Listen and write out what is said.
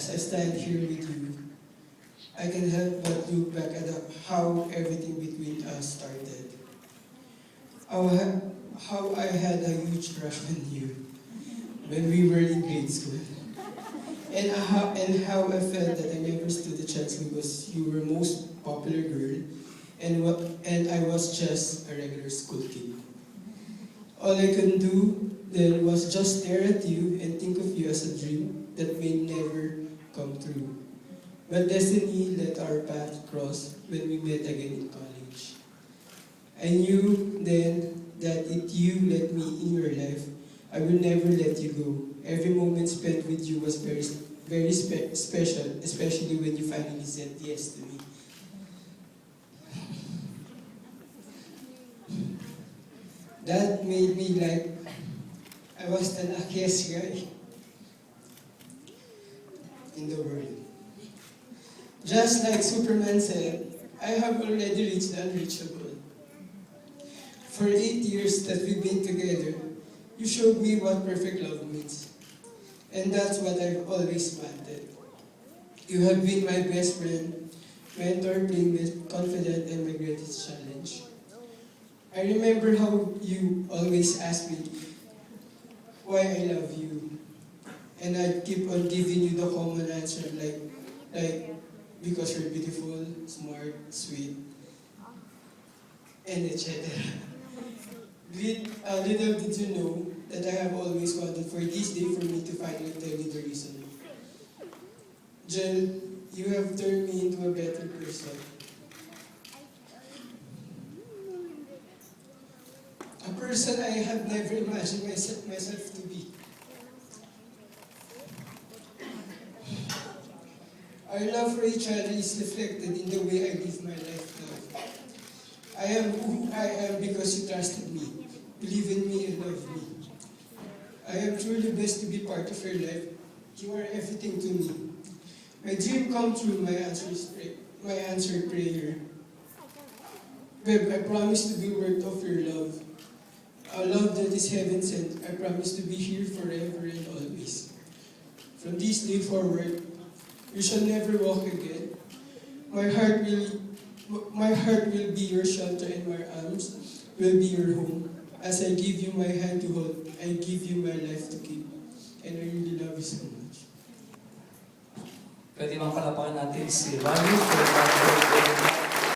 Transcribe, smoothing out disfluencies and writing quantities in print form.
as I stand here with you, I can help but look back at how everything between us started. How, how I had a huge crush on you when we were in grade school. And how I felt that I never stood a chance because you were most popular girl and I was just a regular school kid. All I could do then was just stare at you and think of you as a dream that may never come true. But destiny let our path cross when we met again in college. I knew then that if you let me in your life, I will never let you go. Every moment spent with you was very special, especially when you finally said yes to me. That made me like I was the luckiest guy in the world. Just like Superman said, I have already reached the unreachable. For 8 years that we've been together, you showed me what perfect love means. And that's what I've always wanted. You have been my best friend, mentor, playmate, confidant, and my greatest challenge. I remember how you always asked me why I love you. And I keep on giving you the common answer like because you're beautiful, smart, sweet, and etc. Little did you know that I have always wanted for this day for me to finally tell you the reason. Jill, you have turned me into a better person. A person I have never imagined myself to be. Our love for each other is reflected in the way I live my life now. I am who I am because you trusted me, believe in me, and love me. I am truly blessed to be part of your life. You are everything to me. My dream come true, my answered prayer. Babe, I promise to be worth of your love. A love that is heaven sent. I promise to be here forever and always. From this day forward, you shall never walk again. My heart will be your shelter and my arms will be your home. As I give you my hand to hold, I give you my life to keep. And I really love you so much. Pwede bang palapakan natin si Rani for